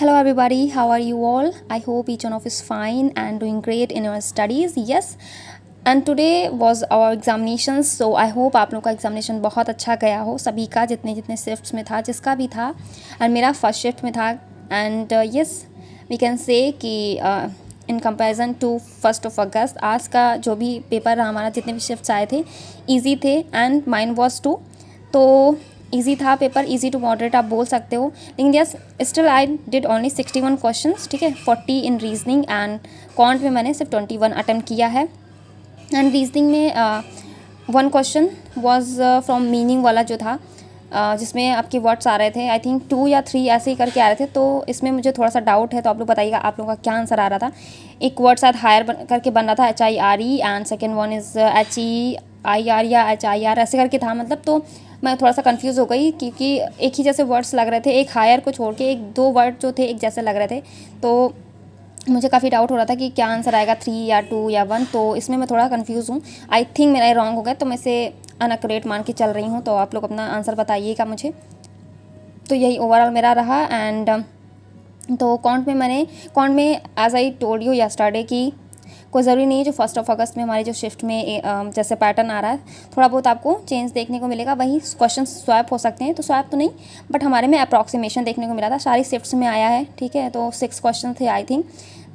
Hello everybody, how are you all? I hope each one of is fine and doing great in your studies. Yes, and today was our examinations, so I hope आप लोग का examination बहुत अच्छा गया हो सभी का, जितने जितने शिफ्ट्स में था, जिसका भी था। एंड मेरा फर्स्ट शिफ्ट में था and yes we can say कि इन कंपैरिजन टू 1 अगस्त आज का जो भी पेपर रहा हमारा, जितने भी शिफ्ट्स आए थे ईजी थे एंड माइन वॉज टू। तो इजी था पेपर, इजी टू मॉडरेट आप बोल सकते हो, लेकिन yes still I did only 61 questions, ठीक है। 40 इन रीजनिंग एंड कॉन्ट में मैंने सिर्फ 21 अटैम्प्ट किया है। एंड रीजनिंग में 1 क्वेश्चन वॉज फ्रॉम मीनिंग वाला जो था, जिसमें आपके वर्ड्स आ रहे थे, आई थिंक 2 या 3 ऐसे ही करके आ रहे थे, तो इसमें मुझे थोड़ा सा डाउट है, तो आप लोग बताइएगा आप लोगों का क्या आंसर आ रहा था। एक वर्ड शायद हायर करके बन रहा था HIRE and second one is HEIR या HIR ऐसे करके था, मतलब तो मैं थोड़ा सा कंफ्यूज हो गई क्योंकि एक ही जैसे वर्ड्स लग रहे थे, एक हायर को छोड़ के एक दो वर्ड जो थे एक जैसे लग रहे थे, तो मुझे काफ़ी डाउट हो रहा था कि क्या आंसर आएगा, 3 या 2 या 1। तो इसमें मैं थोड़ा कंफ्यूज हूँ, आई थिंक मेरा रॉन्ग हो गया, तो मैं इसे अनअक्यूरेट मान के चल रही हूँ। तो आप लोग अपना आंसर बताइएगा मुझे। तो यही ओवरऑल मेरा रहा। एंड तो कॉन्ट में as I told you yesterday कि कोई ज़रूरी नहीं है जो 1 अगस्त में हमारी जो शिफ्ट में जैसे पैटर्न आ रहा है, थोड़ा बहुत आपको चेंज देखने को मिलेगा। वही क्वेश्चन स्वैप हो सकते हैं, तो स्वैप तो नहीं, बट हमारे में अप्रॉक्सीमेशन देखने को मिला था। सारी शिफ्ट्स में आया है, ठीक है। तो 6 क्वेश्चन थे आई थिंक,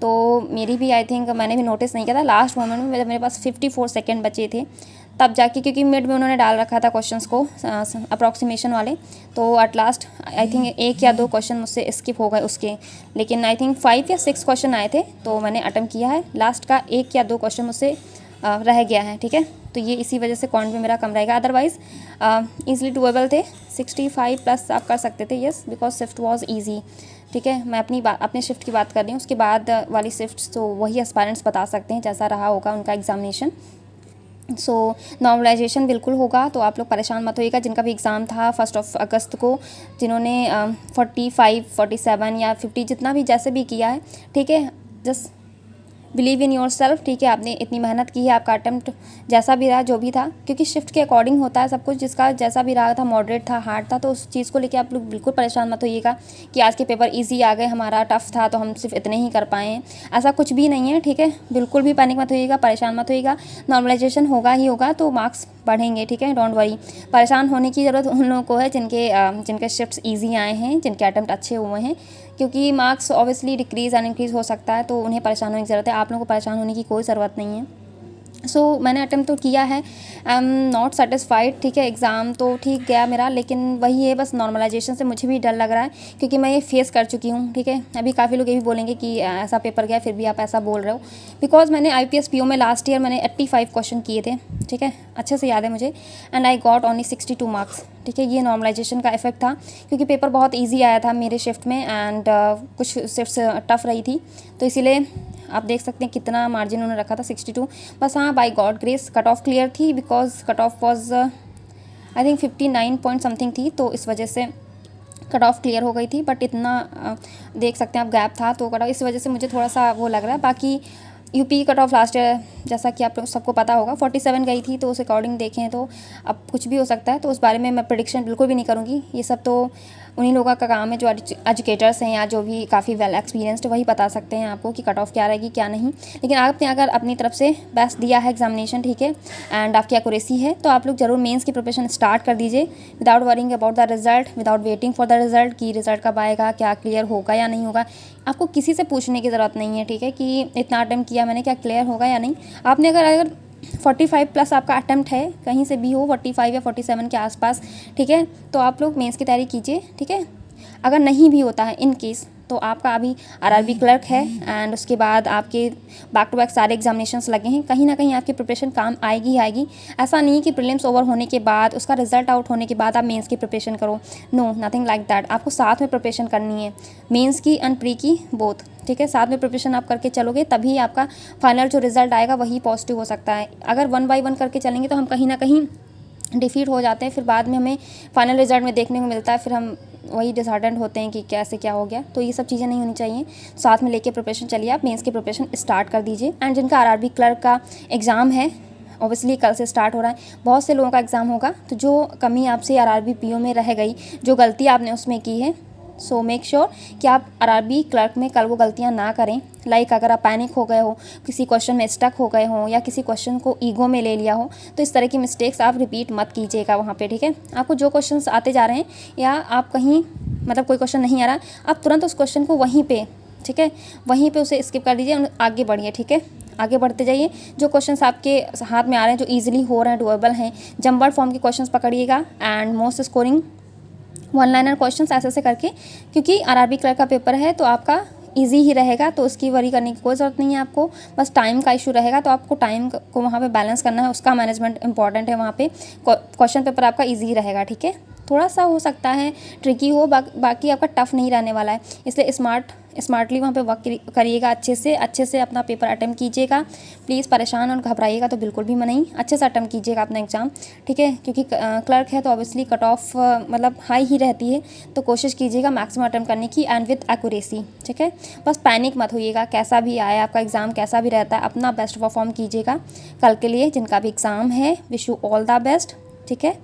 तो मेरी भी आई थिंक मैंने भी नोटिस नहीं किया था। लास्ट मोमेंट में जब मेरे पास 54 सेकेंड बचे थे तब जाके, क्योंकि मिड में उन्होंने डाल रखा था क्वेश्चंस को अप्रॉक्सीमेशन वाले, तो एट लास्ट आई थिंक 1 या 2 क्वेश्चन मुझसे स्किप हो गए उसके, लेकिन आई थिंक 5 या 6 क्वेश्चन आए थे, तो मैंने अटेम्प्ट किया है। लास्ट का 1 या 2 क्वेश्चन मुझसे रह गया है, ठीक है। तो ये इसी वजह से कॉन्ट में मेरा कम रहेगा, अदरवाइज़ ईजिली डुएबल थे। 65 प्लस आप कर सकते थे, yes, because shift was easy, ठीक है। मैं अपने शिफ्ट की बात कर रही हूँ, उसके बाद वाली शिफ्ट्स तो वही एस्पायरेंट्स बता सकते हैं जैसा रहा होगा उनका एग्जामिनेशन। सो नॉर्मलाइजेशन बिल्कुल होगा, तो आप लोग परेशान मत होइएगा। जिनका भी एग्ज़ाम था 1 अगस्त को, जिन्होंने 45, 47 या 50 जितना भी जैसे भी किया है, ठीक है, just believe in your self, ठीक है। आपने इतनी मेहनत की है, आपका अटैम्प्ट जैसा भी रहा जो भी था, क्योंकि शिफ्ट के अकॉर्डिंग होता है सब कुछ, जिसका जैसा भी रहा था, मॉडरेट था, हार्ड था, तो उस चीज़ को लेके आप लोग बिल्कुल परेशान मत होइएगा कि आज के पेपर इजी आ गए, हमारा टफ था तो हम सिर्फ इतने ही कर पाए हैं। ऐसा कुछ भी नहीं है, ठीक है। बिल्कुल भी पैनिक मत होइएगा, परेशान मत होइएगा। नॉर्मलाइजेशन होगा ही होगा, तो मार्क्स बढ़ेंगे, ठीक है, डोंट वरी। परेशान होने की ज़रूरत उन लोगों को है जिनके शिफ्ट्स ईजी आए हैं, जिनके अटैम्प्ट अच्छे हुए हैं, क्योंकि marks obviously decrease and increase हो सकता है, तो उन्हें परेशान होने की ज़रूरत है। आप लोगों को परेशान होने की कोई ज़रूरत नहीं है। सो मैंने अटैम्प्ट तो किया है, आई एम नॉट सेटिस्फाइड, ठीक है। एग्ज़ाम तो ठीक गया मेरा, लेकिन वही है, बस नॉर्मलाइजेशन से मुझे भी डर लग रहा है, क्योंकि मैं ये फेस कर चुकी हूँ, ठीक है। अभी काफ़ी लोग ये भी बोलेंगे कि ऐसा पेपर गया फिर भी आप ऐसा बोल रहे हो, बिकॉज मैंने IPS PO में लास्ट ईयर मैंने 85 क्वेश्चन किए थे, ठीक है, अच्छे से याद है मुझे, and I got only 62 marks, ठीक है। ये नॉर्मलाइजेशन का इफेक्ट था, क्योंकि पेपर बहुत ईजी आया था मेरे शिफ्ट में, एंड कुछ शिफ्ट्स टफ रही थी, तो इसीलिए आप देख सकते हैं कितना मार्जिन उन्होंने रखा था, 62। बस हाँ, by God grace cut off clear थी, because cut off was I think 59 point something थी, तो इस वजह से कट ऑफ क्लियर हो गई थी। बट इतना देख सकते हैं आप गैप था, तो कट ऑफ इस वजह से मुझे थोड़ा सा वो लग रहा है। बाकी UP cut off last year जैसा कि आप लोग सबको पता होगा 47 गई थी, तो उस अकॉर्डिंग देखें तो अब कुछ भी हो सकता है, तो उस बारे में मैं प्रेडिक्शन बिल्कुल भी नहीं करूँगी। ये सब तो उन्हीं लोगों का काम है जो एजुकेटर्स हैं या जो भी काफ़ी वेल एक्सपीरियंस्ड, वही बता सकते हैं आपको कि कट ऑफ क्या रहेगी क्या नहीं। लेकिन आपने अगर अपनी तरफ से बेस्ट दिया है एग्जामिनेशन, ठीक है, एंड आपकी एक्यूरेसी है, तो आप लोग जरूर मेंस की प्रिपरेशन स्टार्ट कर दीजिए, without worrying about the result, without waiting for the result कि रिजल्ट कब आएगा, क्या क्लियर होगा या नहीं होगा। आपको किसी से पूछने की ज़रूरत नहीं है, ठीक है, कि इतना अटेम्प्ट किया मैंने, क्या क्लियर होगा या नहीं। आपने अगर 45 प्लस आपका अटेम्प्ट है, कहीं से भी हो, 45 या 47 के आसपास, ठीक है, तो आप लोग मेंस की तैयारी कीजिए, ठीक है। अगर नहीं भी होता है इन केस, तो आपका अभी RRB क्लर्क है, एंड उसके बाद आपके बैक टू बैक सारे एग्जामिनेशंस लगे हैं, कहीं ना कहीं आपकी प्रिपरेशन काम आएगी ही आएगी। ऐसा नहीं कि प्रीलिम्स ओवर होने के बाद, उसका रिजल्ट आउट होने के बाद आप मेंस की प्रिपरेशन करो, नो, नथिंग लाइक दैट। आपको साथ में प्रिपरेशन करनी है, मेंस की एंड प्री की बोथ, ठीक है। साथ में प्रिपरेशन आप करके चलोगे तभी आपका फाइनल जो रिजल्ट आएगा वही पॉजिटिव हो सकता है। अगर 1 बाय 1 करके चलेंगे तो हम कहीं ना कहीं डिफीट हो जाते हैं, फिर बाद में हमें फाइनल रिजल्ट में देखने को मिलता है, फिर हम वही डिसहार्टेंड होते हैं कि कैसे क्या हो गया। तो ये सब चीज़ें नहीं होनी चाहिए, साथ में लेके प्रिपरेशन चलिए, आप मेंस की प्रिपरेशन स्टार्ट कर दीजिए। एंड जिनका RRB क्लर्क का एग्ज़ाम है, ऑब्वियसली कल से स्टार्ट हो रहा है, बहुत से लोगों का एग्ज़ाम होगा, तो जो कमी आपसे RRB PO में रह गई, जो गलती आपने उसमें की है, सो मेक श्योर कि आप आरआरबी क्लर्क में कल वो गलतियाँ ना करें। लाइक अगर आप पैनिक हो गए हो, किसी क्वेश्चन में स्टक हो गए हो या किसी क्वेश्चन को ईगो में ले लिया हो, तो इस तरह की मिस्टेक्स आप रिपीट मत कीजिएगा वहाँ पे, ठीक है। आपको जो क्वेश्चन आते जा रहे हैं या आप कहीं मतलब कोई क्वेश्चन नहीं आ रहा, आप तुरंत उस क्वेश्चन को वहीं पे, ठीक है, वहीं पे उसे स्किप कर दीजिए, आगे बढ़िए, ठीक है। आगे बढ़ते जाइए। जो क्वेश्चंस आपके हाथ में आ रहे हैं, जो इजीली हो रहे हैं, डुएबल हैं, जंबर्ड फॉर्म के क्वेश्चंस पकड़िएगा and most scoring one liner questions ऐसे करके, क्योंकि आरआरबी क्लर्क का पेपर है तो आपका इजी ही रहेगा, तो उसकी वरी करने की कोई ज़रूरत नहीं है आपको। बस टाइम का इशू रहेगा, तो आपको टाइम को वहाँ पे बैलेंस करना है, उसका मैनेजमेंट इंपॉर्टेंट है। वहाँ पे क्वेश्चन पेपर आपका इजी रहेगा, ठीक है। थोड़ा सा हो सकता है ट्रिकी हो, बाकी आपका टफ नहीं रहने वाला है, इसलिए स्मार्टली वहाँ पे वर्क करिएगा, अच्छे से अपना पेपर अटेम्प्ट कीजिएगा। प्लीज़ परेशान और घबराइएगा तो बिल्कुल भी नहीं, अच्छे से अटेम्प्ट कीजिएगा अपना एग्ज़ाम, ठीक है। क्योंकि क्लर्क है तो ऑब्वियसली कट ऑफ मतलब हाई ही रहती है, तो कोशिश कीजिएगा मैक्सिमम अटेम्प्ट करने की एंड विथ एक्यूरेसी, ठीक है। बस पैनिक मत होइएगा, कैसा भी आए आपका एग्ज़ाम, कैसा भी रहता है, अपना बेस्ट परफॉर्म कीजिएगा कल के लिए जिनका भी एग्ज़ाम है। Wish you all the best, ठीक है।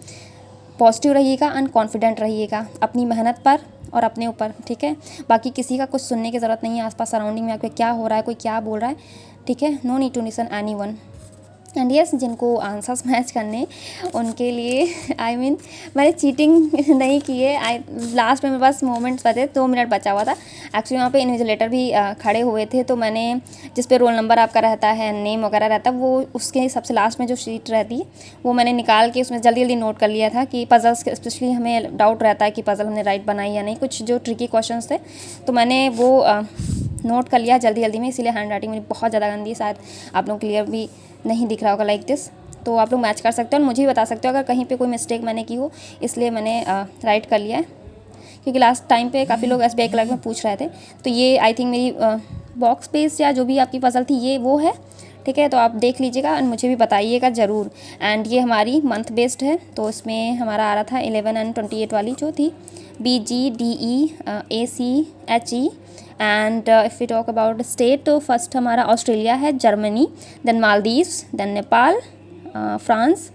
पॉजिटिव रहिएगा एंड कॉन्फिडेंट रहिएगा अपनी मेहनत पर और अपने ऊपर, ठीक है। बाकी किसी का कुछ सुनने की ज़रूरत नहीं है, आसपास सराउंडिंग में आपके क्या हो रहा है, कोई क्या बोल रहा है, ठीक है। No need to listen anyone. And yes, जिनको आंसर्स मैच करने उनके लिए मैंने चीटिंग नहीं की है। लास्ट में मेरे पास मोमेंट्स बचे, 2 मिनट बचा हुआ था एक्चुअली। वहाँ पे इन्विजिलेटर भी खड़े हुए थे, तो मैंने जिस पे रोल नंबर आपका रहता है, नेम वगैरह रहता है, वो उसके सबसे लास्ट में जो शीट रहती है वो मैंने निकाल के उसमें जल्दी जल्दी नोट कर लिया था कि पजल्स, स्पेशली हमें डाउट रहता है कि पजल हमने राइट बनाई या नहीं, कुछ जो ट्रिकी क्वेश्चन थे, तो मैंने वो नोट कर लिया जल्दी जल्दी में, इसीलिए हैंड राइटिंग मेरी बहुत ज़्यादा गंदी है, शायद आप लोग क्लियर भी नहीं दिख रहा होगा लाइक दिस। तो आप लोग मैच कर सकते हो और मुझे भी बता सकते हो अगर कहीं पे कोई मिस्टेक मैंने की हो, इसलिए मैंने राइट कर लिया है, क्योंकि लास्ट टाइम पे काफ़ी लोग एसबीआई क्लर्क में पूछ रहे थे। तो ये आई थिंक मेरी बॉक्स पेज या जो भी आपकी पजल थी ये वो है, ठीक है। तो आप देख लीजिएगा और मुझे भी बताइएगा ज़रूर। एंड ये हमारी मंथ बेस्ड है, तो इसमें हमारा आ रहा था 11 एंड 28 वाली जो थी BGDEACHE। And if we talk about state, तो फर्स्ट हमारा ऑस्ट्रेलिया है, Germany, then Maldives, then Nepal, France,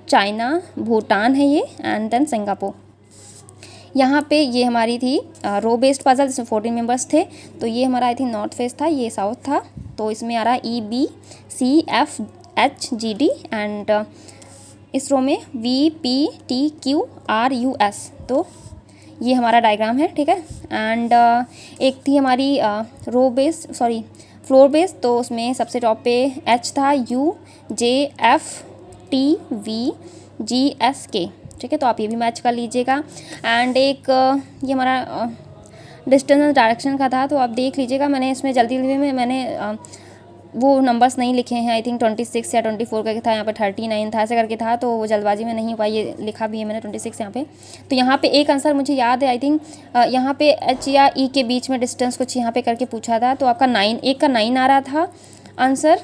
China, Bhutan है ये, एंड देन सिंगापुर। यहाँ पे ये हमारी थी रो बेस्ड पजल जिसमें 14 मेंबर्स थे, तो ये हमारा आई थिंक नॉर्थ फेस था, ये साउथ था, तो इसमें आ रहा EBCFHGD एंड इस रो में VPTQRUS। तो ये हमारा डायग्राम है, ठीक है। एंड एक थी हमारी फ्लोर बेस, तो उसमें सबसे टॉप पे H था, UJFTVGSK, ठीक है। तो आप ये भी मैच कर लीजिएगा। एंड एक ये हमारा डिस्टेंस डायरेक्शन का था, तो आप देख लीजिएगा, मैंने इसमें जल्दी में मैंने वो नंबर्स नहीं लिखे हैं, आई थिंक 26 या 24 करके था, यहाँ पे 39 था, ऐसे करके था, तो वो जल्दबाजी में नहीं हुआ, ये लिखा भी है मैंने 26 यहाँ पे। तो यहाँ पे एक आंसर मुझे याद है, आई थिंक यहाँ पे H या E के बीच में डिस्टेंस कुछ यहाँ पे करके पूछा था, तो आपका 9, एक का 9 आ रहा था आंसर,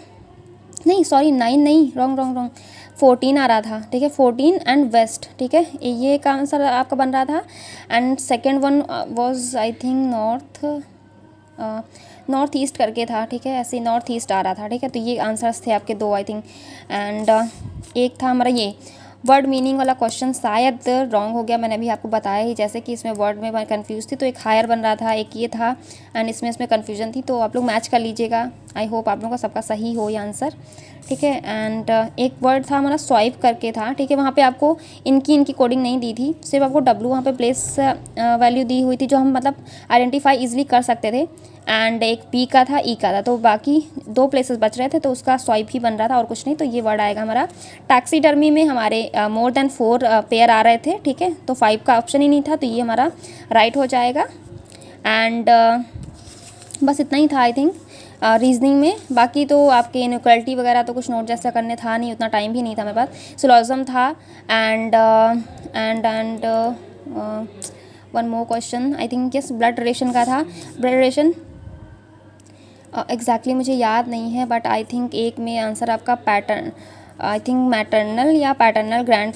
नहीं सॉरी 9 नहीं, रॉन्ग 14 आ रहा था, ठीक है। 14 एंड वेस्ट, ठीक है, ये का आंसर आपका बन रहा था। And second one was I think north east करके था, ठीक है, ऐसे नॉर्थ ईस्ट आ रहा था, ठीक है। तो ये आंसर्स थे आपके 2 आई थिंक। एंड एक था हमारा ये वर्ड मीनिंग वाला क्वेश्चन, शायद रॉन्ग हो गया, मैंने अभी आपको बताया ही, जैसे कि इसमें वर्ड में मैं कंफ्यूज थी, तो एक हायर बन रहा था, एक ये था, एंड इसमें कन्फ्यूजन थी, तो आप लोग मैच कर लीजिएगा। आई होप आप लोगों का सबका सही हो ये आंसर, ठीक है। एंड एक वर्ड था हमारा स्वाइप करके था, ठीक है, वहाँ पे आपको इनकी कोडिंग नहीं दी थी, सिर्फ आपको W वहाँ पे प्लेस वैल्यू दी हुई थी, जो हम मतलब आइडेंटिफाई ईजिली कर सकते थे। एंड एक P का था, E का था, तो बाकी 2 प्लेसेस बच रहे थे, तो उसका स्वाइप ही बन रहा था और कुछ नहीं। तो ये वर्ड आएगा हमारा। टैक्सीडर्मी में हमारे मोर देन 4 पेयर आ रहे थे, ठीक है, तो 5 का ऑप्शन ही नहीं था, तो ये हमारा राइट हो जाएगा। एंड बस इतना ही था आई थिंक रीजनिंग में। बाकी तो आपके इनइक्वालिटी वगैरह तो कुछ नोट जैसा करने था नहीं, उतना टाइम भी नहीं था मेरे पास। सिलोजिज्म था and one more question I think yes blood relation का था। ब्लड रिलेशन एग्जैक्टली मुझे याद नहीं है, बट आई थिंक एक में आंसर आपका पैटर्न आई थिंक मैटरनल या पैटर्नल ग्रैंड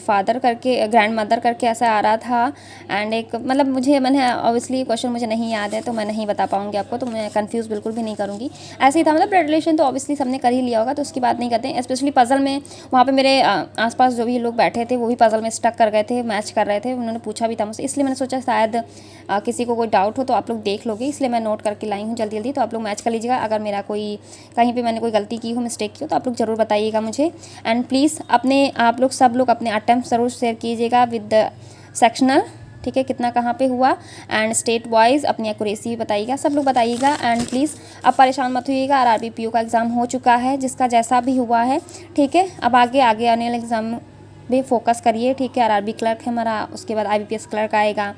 मदर करके ऐसा आ रहा था। एंड एक मतलब मैंने ऑब्वियसली क्वेश्चन मुझे नहीं याद है तो मैं नहीं बता पाऊँगी आपको, तो मैं कंफ्यूज बिल्कुल भी नहीं करूँगी। ऐसे ही था, मतलब ब्लड रिलेशन तो ऑब्वियसली सबने कर ही लिया होगा, तो उसकी बात नहीं करते हैं। स्पेशली पजल में वहाँ पे मेरे आसपास जो भी लोग बैठे थे वो भी पजल में स्टक कर गए थे, मैच कर रहे थे, उन्होंने पूछा भी था मुझसे, इसलिए मैंने सोचा शायद किसी को कोई डाउट हो तो आप लोग देख लोगे, इसलिए मैं नोट करके लाई हूँ जल्दी जल्दी। तो आप लोग मैच कर लीजिएगा, अगर मेरा कोई कहीं पे मैंने कोई गलती की हो, मिस्टेक की हो, तो आप लोग ज़रूर बताइएगा मुझे। एंड प्लीज़ आप लोग सब लोग अपने अटेम्प्ट ज़रूर शेयर कीजिएगा विद द सेक्शनल, ठीक है, कितना कहाँ पे हुआ, एंड स्टेट वाइज अपनी एक्यूरेसी भी बताइएगा, सब लोग बताइएगा। एंड प्लीज़ अब परेशान मत होइएगा, आरआरबी पीओ का एग्ज़ाम हो चुका है, जिसका जैसा भी हुआ है, ठीक है। अब आगे आने वाले एग्ज़ाम भी फोकस करिए, ठीक है। आरआरबी क्लर्क है हमारा, उसके बाद आईबीपीएस क्लर्क आएगा,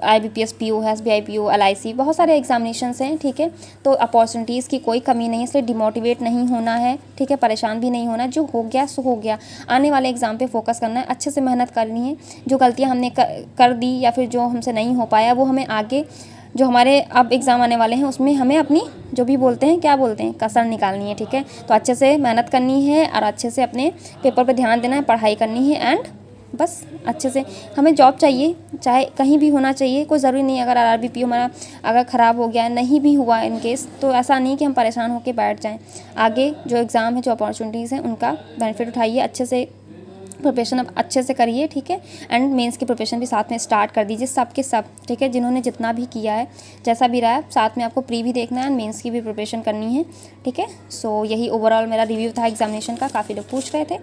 आईबीपीएस पीओ है, एसबीआई पीओ, एलआईसी, बहुत सारे एग्जामिनेशंस हैं, ठीक है। तो अपॉर्चुनिटीज़ की कोई कमी नहीं है, इसलिए डिमोटिवेट नहीं होना है, ठीक है, परेशान भी नहीं होना। जो हो गया सो हो गया, आने वाले एग्ज़ाम पे फोकस करना है, अच्छे से मेहनत करनी है। जो गलतियाँ हमने कर दी या फिर जो हमसे नहीं हो पाया, वो हमें आगे जो हमारे अब एग्ज़ाम आने वाले हैं उसमें हमें अपनी जो भी क्या बोलते हैं कसर निकालनी है, ठीक है। तो अच्छे से मेहनत करनी है और अच्छे से अपने पेपर पर ध्यान देना है, पढ़ाई करनी है, एंड बस अच्छे से हमें जॉब चाहिए, चाहे कहीं भी होना चाहिए, कोई ज़रूरी नहीं अगर आरआरबी पीओ हमारा अगर ख़राब हो गया, नहीं भी हुआ इन केस, तो ऐसा नहीं कि हम परेशान होकर बैठ जाएं। आगे जो एग्ज़ाम है, जो अपॉर्चुनिटीज़ हैं, उनका बेनिफिट उठाइए, अच्छे से प्रिपरेशन अब अच्छे से करिए, ठीक है। एंड मेंस की प्रिपरेशन भी साथ में स्टार्ट कर दीजिए, सब के सब, ठीक है, जिन्होंने जितना भी किया है, जैसा भी रहा है, साथ में आपको प्री भी देखना है एंड मेंस की भी प्रिपरेशन करनी है, ठीक है। सो यही ओवरऑल मेरा रिव्यू था एग्जामिनेशन का, काफ़ी लोग पूछ रहे थे,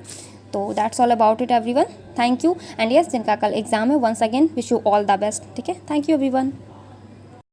तो that's all about it everyone. Thank you, and yes जिनका कल एग्जाम है, once again wish you all the best, ठीक है। Thank you everyone.